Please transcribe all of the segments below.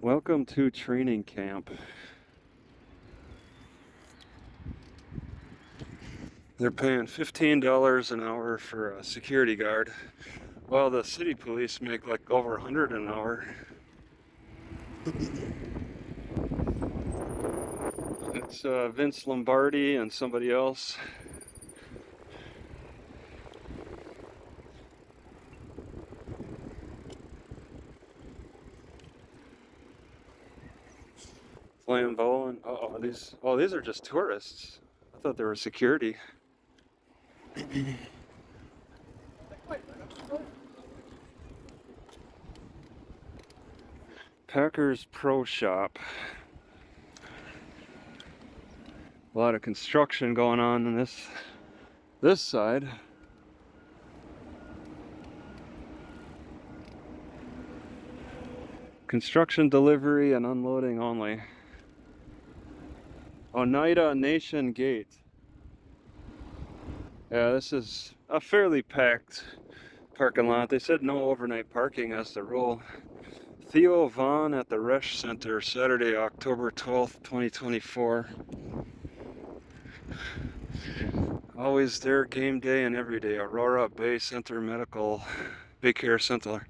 Welcome to training camp. They're paying $15 an hour for a security guard, while the city police make like over $100 an hour. It's Vince Lombardi and somebody else. Lambeau and these are just tourists. I thought they were security. Packers Pro Shop. A lot of construction going on in this side. Construction, delivery, and unloading only. Oneida Nation Gate. Yeah, this is a fairly packed parking lot. They said no overnight parking as the rule. Theo Vaughn at the Resch Center, Saturday, October 12th, 2024. Always there, game day and every day. Aurora Bay Center Medical Bay Care Center. All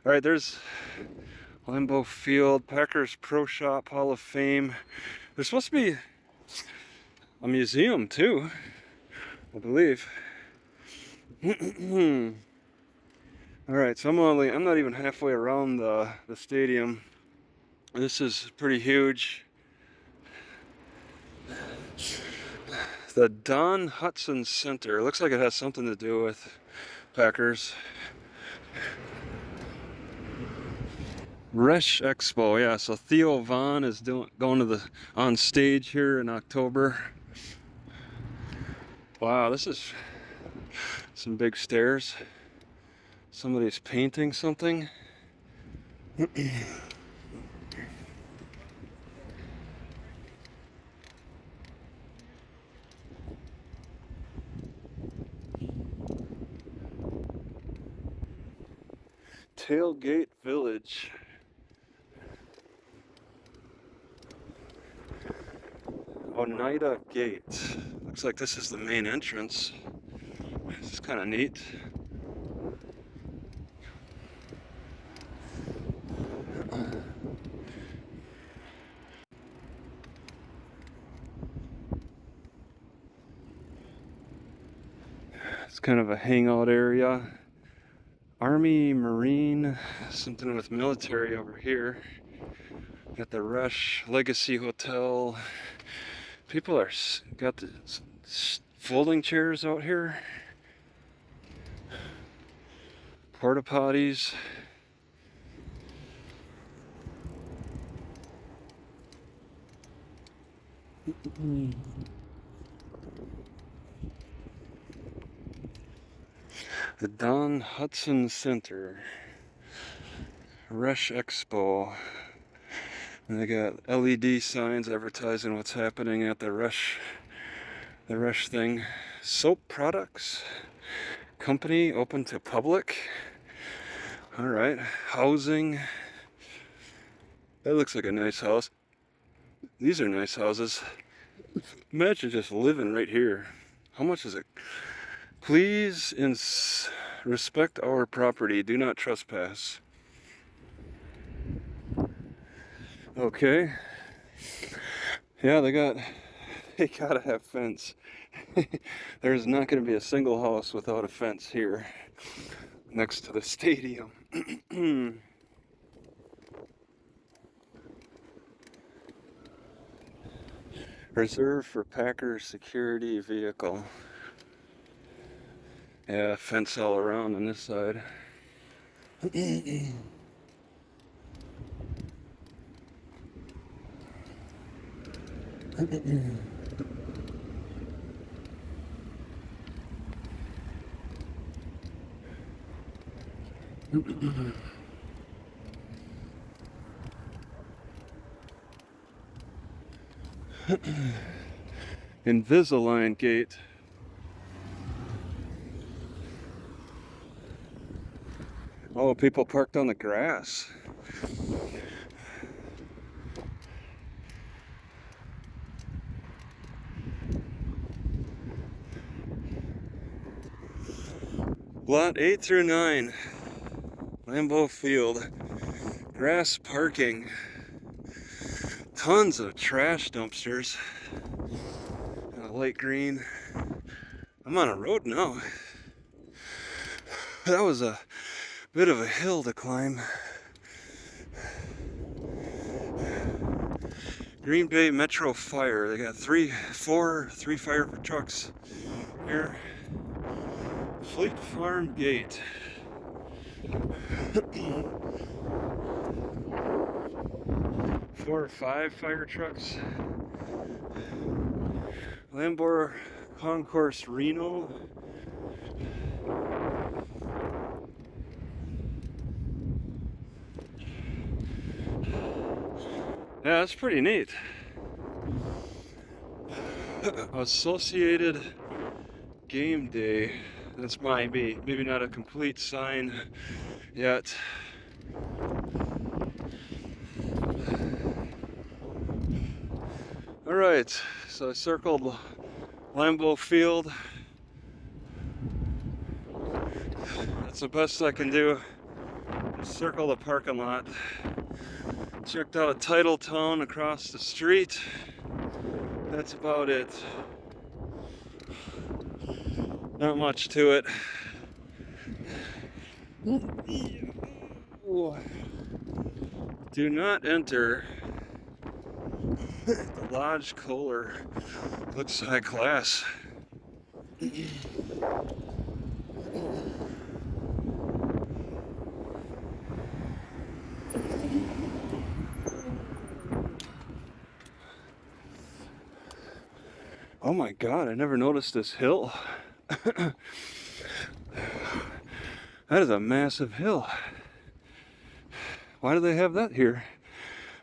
right, there's Lambeau Field, Packers Pro Shop, Hall of Fame. There's supposed to be a museum too, I believe. All right, so I'm not even halfway around the stadium. This is pretty huge. The Don Hudson Center. Looks like it has something to do with Packers. Resch Expo, yeah. So Theo Vaughn is going to on stage here in October. Wow, this is some big stairs. Somebody's painting something. Tailgate Village. Oneida Gate. Looks like this is the main entrance. This is kind of neat. It's kind of a hangout area. Army, Marine, something with military over here. Got the Resch Legacy Hotel. People got the folding chairs out here. Porta potties. The Don Hudson Center. Resch Expo. And they got LED signs advertising what's happening at the Resch thing. Soap products. Company open to public. All right. Housing. That looks like a nice house. These are nice houses. Imagine just living right here. How much is it? Please respect our property. Do not trespass. Okay. Yeah, they gotta have fence. There's not gonna be a single house without a fence here next to the stadium. Reserved for Packers security vehicle. Yeah, fence all around on this side. Invisalign gate. Oh, people parked on the grass. Lot 8 through 9, Lambeau Field, grass parking, tons of trash dumpsters, and a light green. I'm on a road now. That was a bit of a hill to climb. Green Bay Metro Fire, they got three fire trucks here. Fleet Farm Gate. 4 or 5 fire trucks. Lambeau Concourse Reno. Yeah, that's pretty neat. Associated Game Day. That's maybe not a complete sign yet. Alright, so I circled Lambeau Field. That's the best I can do. Circle the parking lot. Checked out a title town across the street. That's about it. Not much to it. Do not enter the Lodge Kohler. Looks high class. Oh my God, I never noticed this hill. That is a massive hill. Why do they have that here?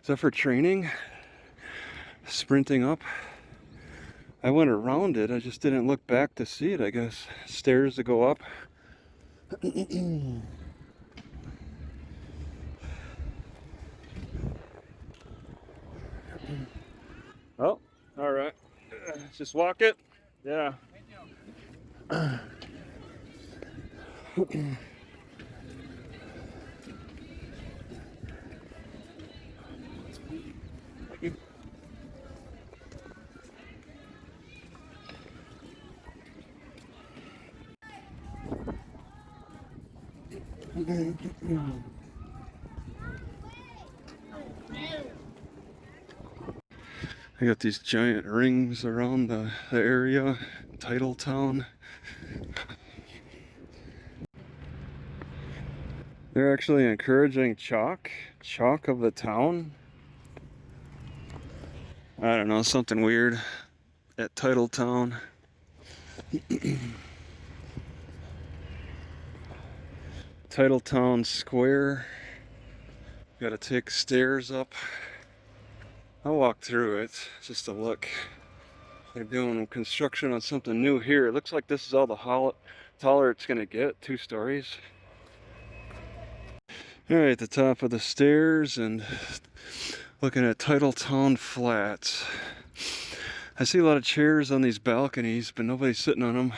Is that for training? Sprinting up? I went around it, I just didn't look back to see it, I guess. Stairs to go up. Oh, all right. Just walk it. Yeah. I got these giant rings around the area, Title Town. They're actually encouraging chalk of the town. I don't know, something weird at Title Town. Title Town Square. Gotta take stairs up. I'll walk through it just to look. They're doing construction on something new here. It looks like this is all the taller it's gonna get, 2 stories. Alright, at the top of the stairs and looking at Title Town Flats. I see a lot of chairs on these balconies, but nobody's sitting on them.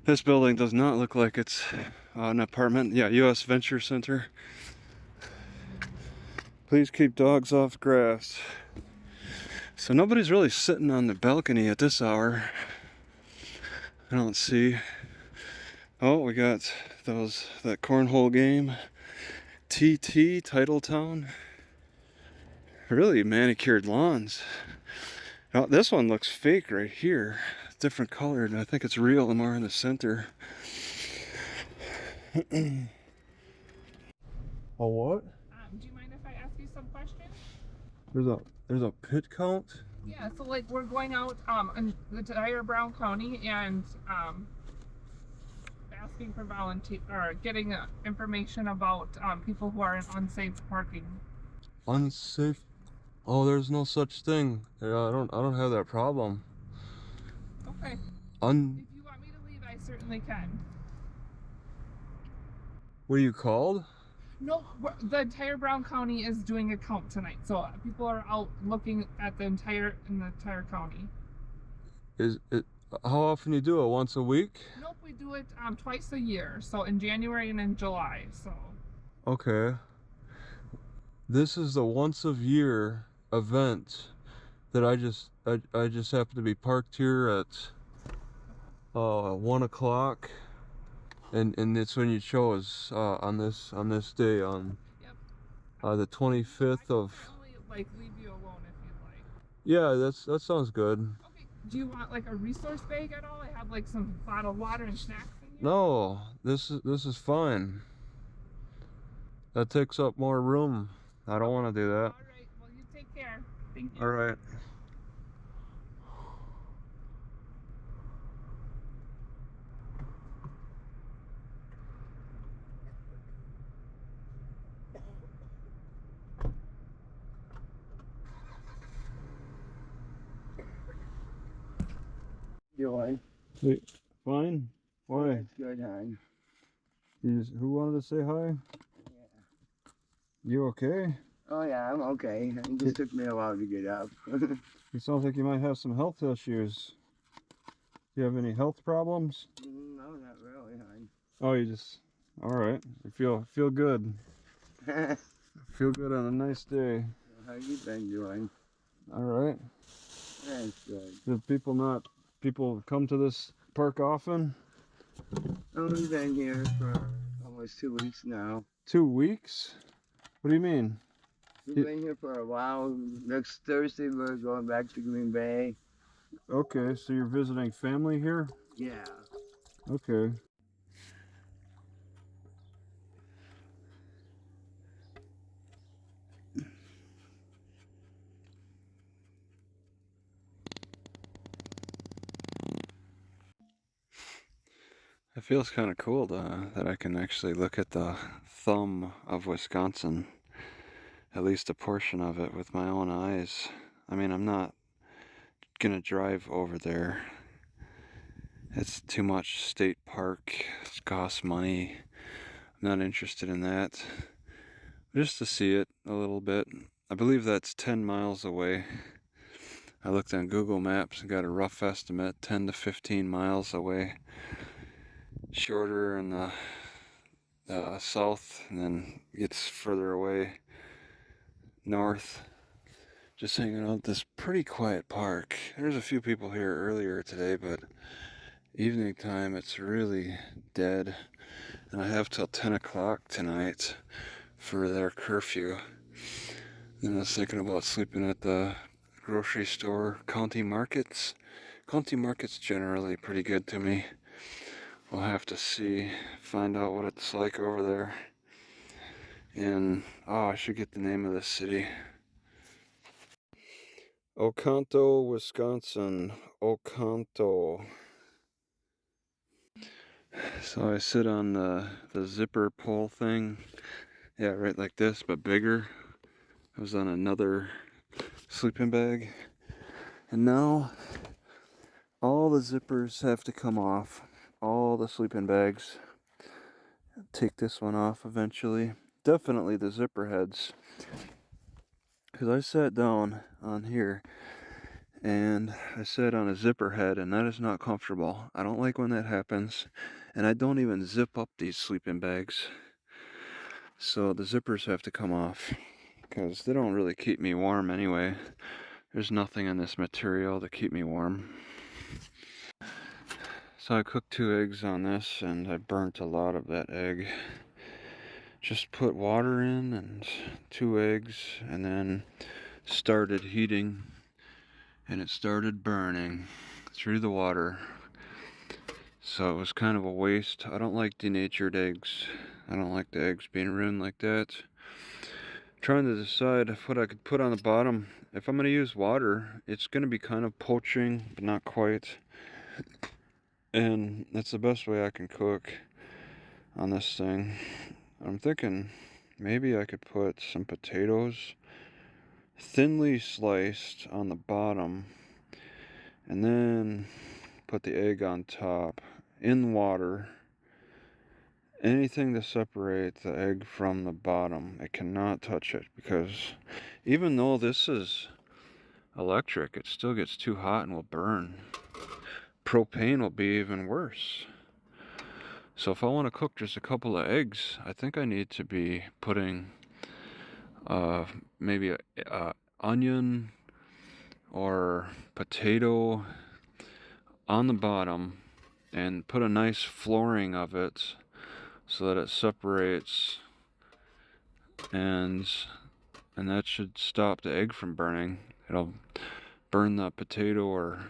This building does not look like it's an apartment. Yeah, U.S. Venture Center. Please keep dogs off grass. So nobody's really sitting on the balcony at this hour. I don't see. Oh, we got that cornhole game. TT, Titletown. Really manicured lawns. Oh, this one looks fake right here. Different colored, and I think it's real more in the center. Oh, what? Do you mind if I ask you some questions? There's a pit count? Yeah, so like we're going out in the entire Brown County and asking for volunteer or getting information about people who are in unsafe parking. Unsafe? Oh, there's no such thing. Yeah, I don't have that problem. Okay. If you want me to leave, I certainly can. What are you called? No, the entire Brown County is doing a count tonight, so people are out looking at the entire county. Is it How often you do it? Once a week? Nope, we do it twice a year. So in January and in July. So Okay. This is the once a year event that I just happen to be parked here at 1 o'clock, and it's when you chose on this day on yep. the I 25th can of. certainly like leave you alone if you'd like. Yeah, that sounds good. Okay. Do you want like a resource bag at all? I have like some bottled water and snacks in here. No, this is fine. That takes up more room. I don't want to do that. All right. Well, you take care. Thank you. All right. Doing? Hey, fine. Why? That's good, hon. Who wanted to say hi? Yeah. You okay? Oh yeah, I'm okay. It just took me a while to get up. It sounds like you might have some health issues. Do you have any health problems? No, not really, Oh, you just. All right. You feel good. hon. Feel good on a nice day. How you been doing? All right. That's good. Do people come to this park often? Oh, we've been here for almost 2 weeks now. 2 weeks? What do you mean? We've been here for a while. Next Thursday we're going back to Green Bay. Okay, so you're visiting family here? Yeah. Okay. It feels kind of cool that I can actually look at the thumb of Wisconsin, at least a portion of it, with my own eyes. I mean, I'm not gonna drive over there. It's too much state park. It costs money. I'm not interested in that. Just to see it a little bit. I believe that's 10 miles away. I looked on Google Maps and got a rough estimate, 10 to 15 miles away. Shorter in the south, and then gets further away north. Just hanging out this pretty quiet park. There's a few people here earlier today, but evening time it's really dead. And I have till 10 o'clock tonight for their curfew. Then I was thinking about sleeping at the grocery store, county markets. County markets generally pretty good to me. We'll have to see, find out what it's like over there. And I should get the name of this city. Oconto, Wisconsin. Oconto. So I sit on the zipper pull thing. Yeah, right like this, but bigger. I was on another sleeping bag. And now all the zippers have to come off. All the sleeping bags. Take this one off eventually. Definitely the zipper heads. Because I sat down on here and I sat on a zipper head, and that is not comfortable. I don't like when that happens. And I don't even zip up these sleeping bags. So the zippers have to come off because they don't really keep me warm anyway. There's nothing in this material to keep me warm. So I cooked 2 eggs on this, and I burnt a lot of that egg. Just put water in and 2 eggs, and then started heating, and it started burning through the water. So it was kind of a waste. I don't like denatured eggs. I don't like the eggs being ruined like that. Trying to decide what I could put on the bottom. If I'm going to use water, it's going to be kind of poaching, but not quite. And that's the best way I can cook on this thing. I'm thinking maybe I could put some potatoes thinly sliced on the bottom, and then put the egg on top in water. Anything to separate the egg from the bottom. It cannot touch it, because even though this is electric, it still gets too hot and will burn propane will be even worse. So if I want to cook just a couple of eggs, I think I need to be putting maybe a onion or potato on the bottom and put a nice flooring of it so that it separates, and that should stop the egg from burning. It'll burn the potato or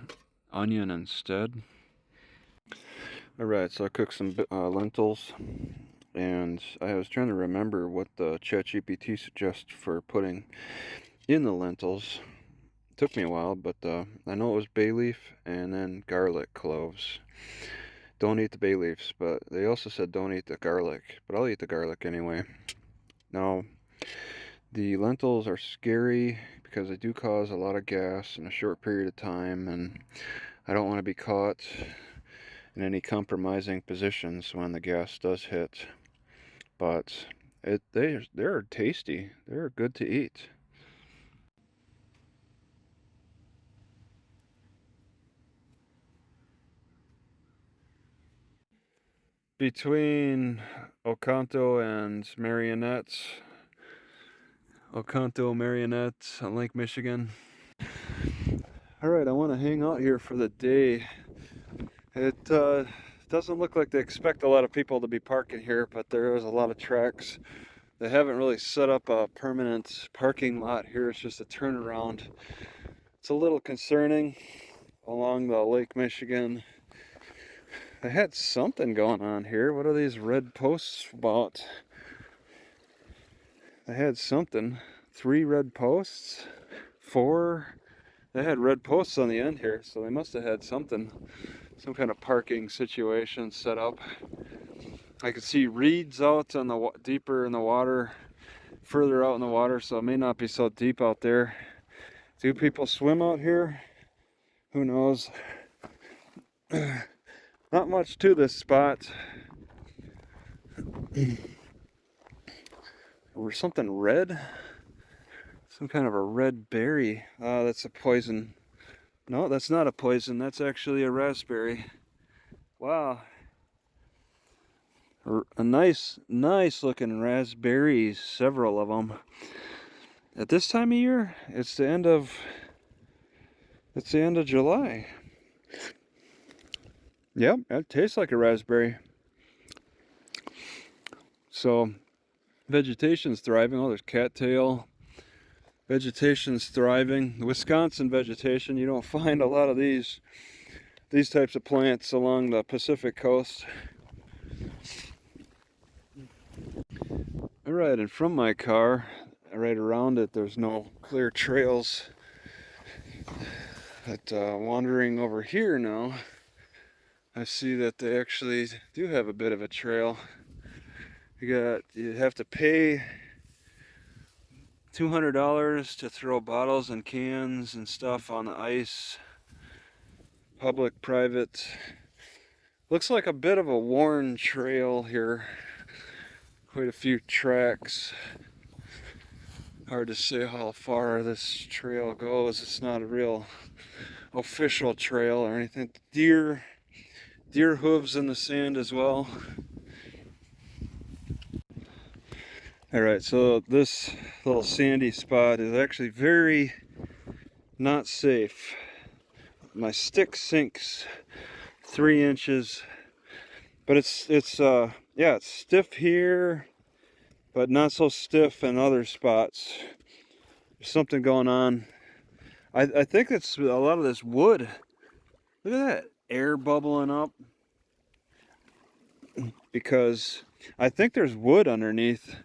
onion instead. Alright, so I cooked some lentils, and I was trying to remember what the ChatGPT suggests for putting in the lentils. It took me a while, but I know it was bay leaf and then garlic cloves. Don't eat the bay leaves, but they also said don't eat the garlic, but I'll eat the garlic anyway. Now, the lentils are scary because they do cause a lot of gas in a short period of time, and I don't want to be caught in any compromising positions when the gas does hit. But they're tasty. They're good to eat. Between Oconto and Marinette, Oconto, Marinette on Lake Michigan. Alright, I want to hang out here for the day. It doesn't look like they expect a lot of people to be parking here, but there is a lot of tracks. They haven't really set up a permanent parking lot here. It's just a turnaround. It's a little concerning along the Lake Michigan. I had something going on here. What are these red posts about? They had something. 3 red posts? 4? They had red posts on the end here, so they must have had something. Some kind of parking situation set up. I could see reeds out on the deeper in the water, further out in the water, so it may not be so deep out there. Do people swim out here? Who knows? Not much to this spot. Or something red? Some kind of a red berry. Oh, that's a poison. No, that's not a poison. That's actually a raspberry. Wow. A nice looking raspberries, several of them. At this time of year, it's the end of July. Yep, it tastes like a raspberry. So, vegetation's thriving. Oh, there's cattail. Vegetation's thriving. The Wisconsin vegetation, you don't find a lot of these types of plants along the Pacific coast. Alright, and from my car, right around it, there's no clear trails. But wandering over here now, I see that they actually do have a bit of a trail. You have to pay $200 to throw bottles and cans and stuff on the ice. Public, private. Looks like a bit of a worn trail here. Quite a few tracks. Hard to say how far this trail goes. It's not a real official trail or anything. Deer hooves in the sand as well. Alright, so this little sandy spot is actually very not safe. My stick sinks 3 inches, but it's stiff here, but not so stiff in other spots. There's something going on. I think it's a lot of this wood. Look at that air bubbling up, because I think there's wood underneath.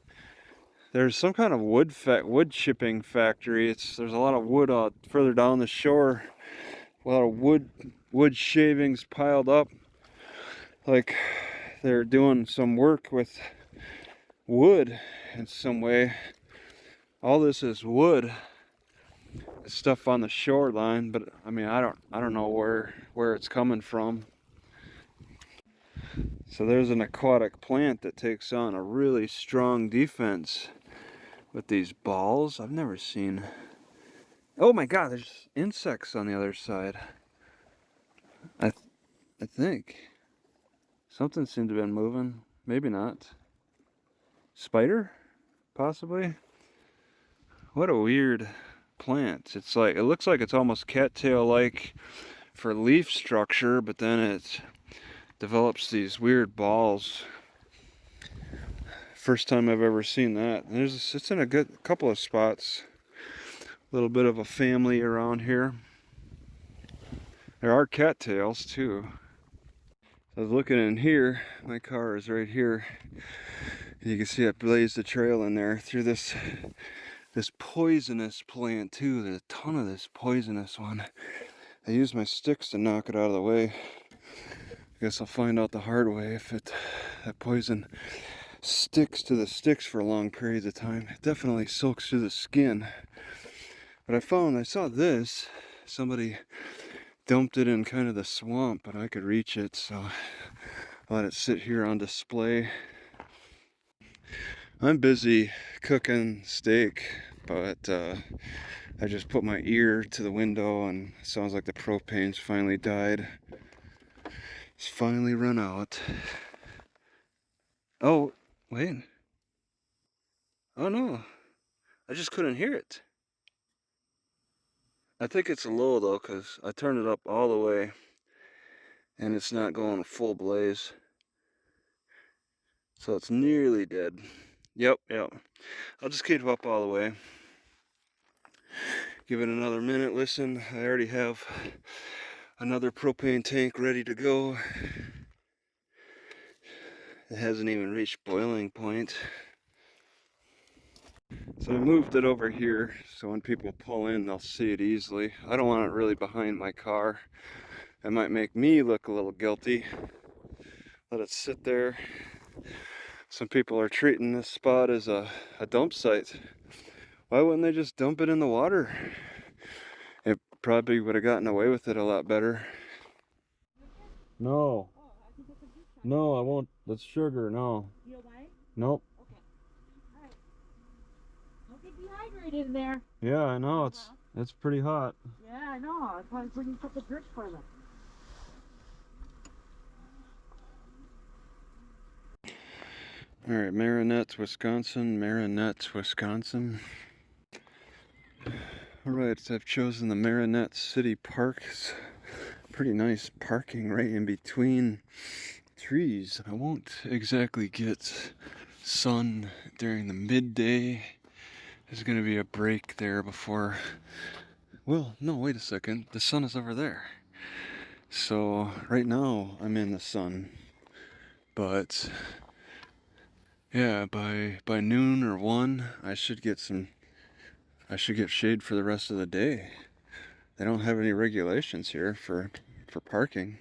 There's some kind of wood chipping factory. There's a lot of wood further down the shore. A lot of wood shavings piled up, like they're doing some work with wood in some way. All this is wood. It's stuff on the shoreline, but I mean, I don't know where it's coming from. So there's an aquatic plant that takes on a really strong defense with these balls. I've never seen. Oh my God, there's insects on the other side. I think. Something seemed to have been moving. Maybe not. Spider? Possibly? What a weird plant. It's like, it looks like it's almost cattail-like for leaf structure, but then it develops these weird balls. First time I've ever seen that. It's in a good couple of spots. A little bit of a family around here. There are cattails too. I was looking in here. My car is right here. And you can see I blazed a trail in there through this poisonous plant too. There's a ton of this poisonous one. I used my sticks to knock it out of the way. I guess I'll find out the hard way if that poison sticks to the sticks for long periods of time. It definitely soaks through the skin. But I saw this. Somebody dumped it in kind of the swamp, but I could reach it, so I let it sit here on display. I'm busy cooking steak, but I just put my ear to the window and it sounds like the propane's finally died. It's finally run out. Oh, wait. Oh no, I just couldn't hear it. I think it's low though, because I turned it up all the way and it's not going full blaze. So it's nearly dead. Yep. I'll just keep it up all the way. Give it another minute, listen. I already have another propane tank ready to go. It hasn't even reached boiling point. So I moved it over here so when people pull in they'll see it easily. I don't want it really behind my car. It might make me look a little guilty. Let it sit there. Some people are treating this spot as a dump site. Why wouldn't they just dump it in the water? It probably would have gotten away with it a lot better. No. No, I won't. That's sugar, no. You don't want it? Nope. Okay. Alright. Don't get dehydrated in there. Yeah, I know. It's pretty hot. Yeah, I know. That's why I'm bringing a couple drinks for them. Alright, Marinette, Wisconsin. Marinette, Wisconsin. Alright, I've chosen the Marinette City Park. It's pretty nice parking right in between trees. I won't exactly get sun during the midday. There's going to be a break there before... Well, no, wait a second. The sun is over there. So, right now, I'm in the sun. But... yeah, by noon or 1, I should get shade for the rest of the day. They don't have any regulations here for parking.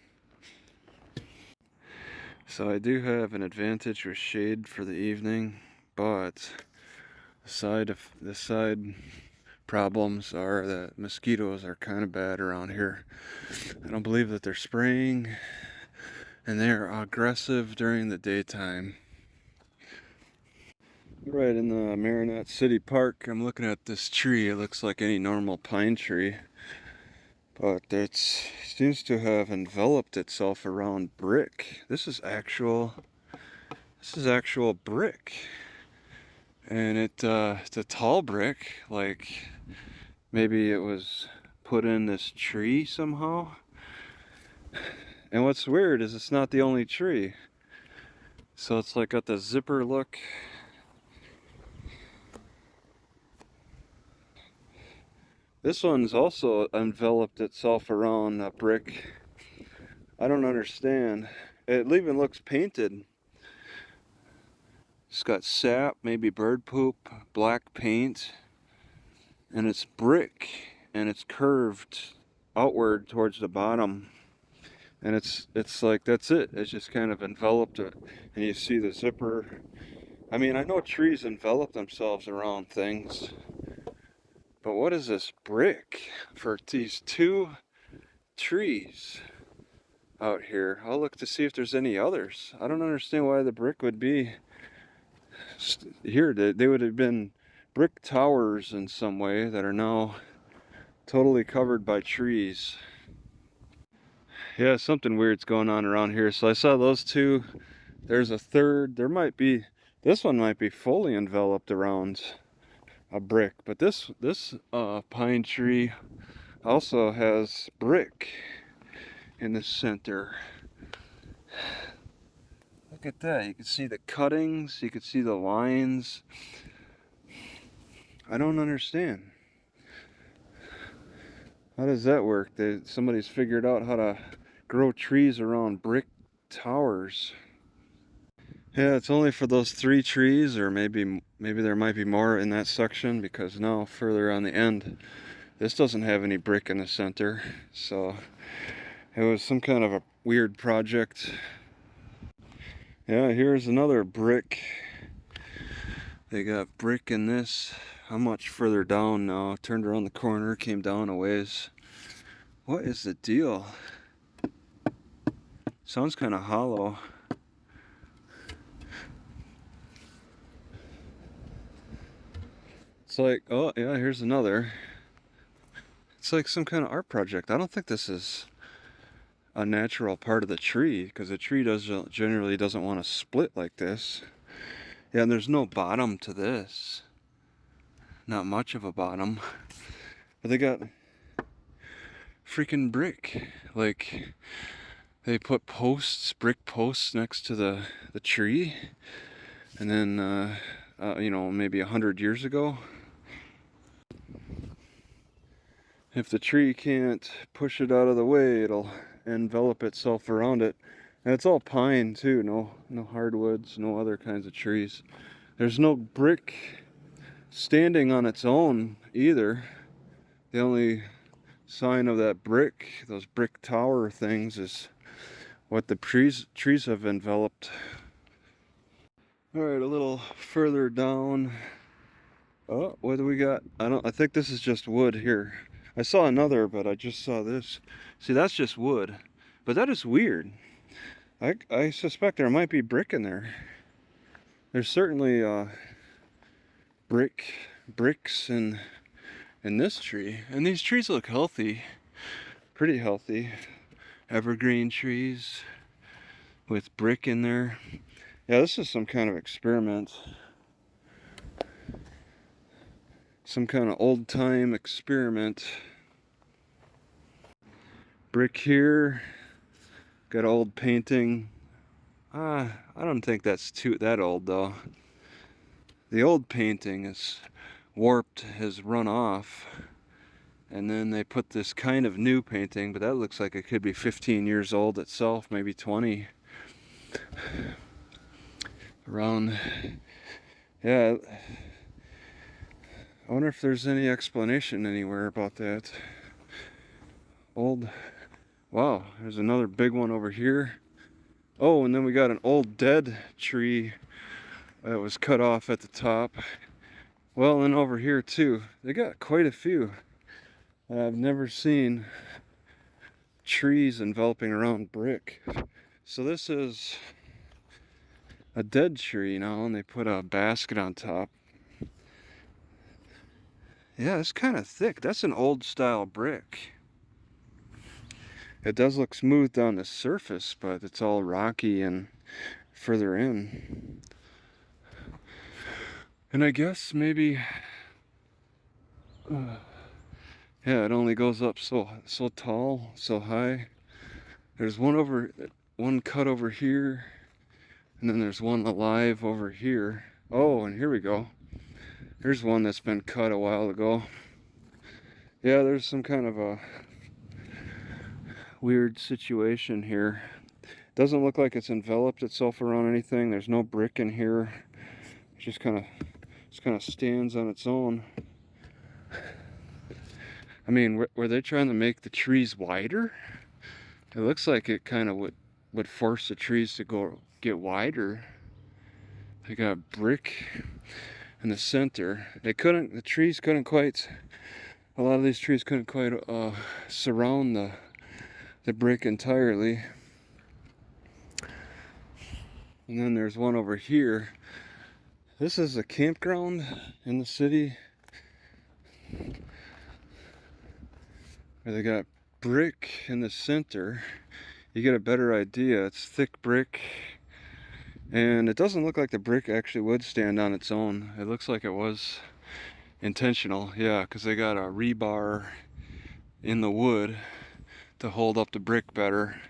So I do have an advantage with shade for the evening, but the side problems are that mosquitoes are kind of bad around here. I don't believe that they're spraying, and they are aggressive during the daytime. Right in the Marinette City Park, I'm looking at this tree. It looks like any normal pine tree, but it seems to have enveloped itself around brick. This is actual brick, and it's a tall brick. Like maybe it was put in this tree somehow. And what's weird is it's not the only tree. So it's like got the zipper look. This one's also enveloped itself around a brick. I don't understand. It even looks painted. It's got sap, maybe bird poop, black paint, and it's brick, and it's curved outward towards the bottom. And it's like, that's it. It's just kind of enveloped it. And you see the zipper. I mean, I know trees envelop themselves around things. But what is this brick for these 2 trees out here? I'll look to see if there's any others. I don't understand why the brick would be here. They would have been brick towers in some way that are now totally covered by trees. Yeah, something weird's going on around here. So I saw those two. There's a third. This one might be fully enveloped around a brick, but this pine tree also has brick in the center. Look at that. You can see the cuttings, you can see the lines. I don't understand. How does that work? Somebody's figured out how to grow trees around brick towers. Yeah, it's only for those 3 trees, or maybe there might be more in that section, because now further on the end, this doesn't have any brick in the center. So it was some kind of a weird project. Yeah, here's another brick. They got brick in this. How much further down now? Turned around the corner, came down a ways. What is the deal? Sounds kind of hollow. It's like, oh yeah, here's another. It's like some kind of art project. I don't think this is a natural part of the tree, because the tree generally doesn't want to split like this. Yeah, and there's no bottom to this. Not much of a bottom. But they got freaking brick. Like, they put brick posts next to the tree. And then, you know, maybe 100 years ago, if the tree can't push it out of the way, it'll envelop itself around it. And it's all pine too, no hardwoods, no other kinds of trees. There's no brick standing on its own either. The only sign of that brick, those brick tower things, is what the trees have enveloped. All right, a little further down. Oh, what do we got? I think this is just wood here. I saw another, but I just saw this. See, that's just wood. But that is weird. I suspect there might be brick in there. There's certainly bricks in this tree. And these trees look healthy. Pretty healthy. Evergreen trees with brick in there. Yeah, this is some kind of experiment. Some kind of old-time experiment. Brick here. Got old painting. I don't think that's that old though. The old painting is warped, has run off. And then they put this kind of new painting, but that looks like it could be 15 years old itself, maybe 20. Around, yeah. I wonder if there's any explanation anywhere about that. Old, wow, there's another big one over here. Oh, and then we got an old dead tree that was cut off at the top. Well, and over here too. They got quite a few. I've never seen trees enveloping around brick. So this is a dead tree now, and they put a basket on top. Yeah, it's kind of thick. That's an old style brick. It does look smooth on the surface, but it's all rocky and further in. And I guess maybe, yeah, it only goes up so tall, so high. There's one cut over here, and then there's one alive over here. Oh, and here we go. Here's one that's been cut a while ago. Yeah, there's some kind of a weird situation here. Doesn't look like it's enveloped itself around anything. There's no brick in here. It just kind of stands on its own. I mean, were they trying to make the trees wider? It looks like it kind of would force the trees to get wider. They got brick in the center. The trees couldn't quite, a lot of these trees couldn't quite surround the brick entirely. And then there's one over here. This is a campground in the city where they got brick in the center, you get a better idea. It's thick brick, and it doesn't look like the brick actually would stand on its own. It looks like it was intentional, yeah, because they got a rebar in the wood to hold up the brick better.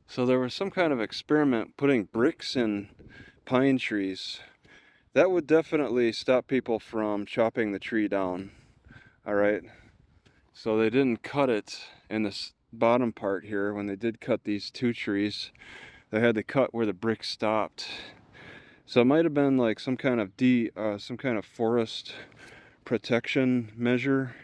So there was some kind of experiment putting bricks in pine trees. That would definitely stop people from chopping the tree down. All right. So they didn't cut it in the bottom part here. When they did cut these two trees, they had to cut where the brick stopped. So it might have been like some kind of forest protection measure.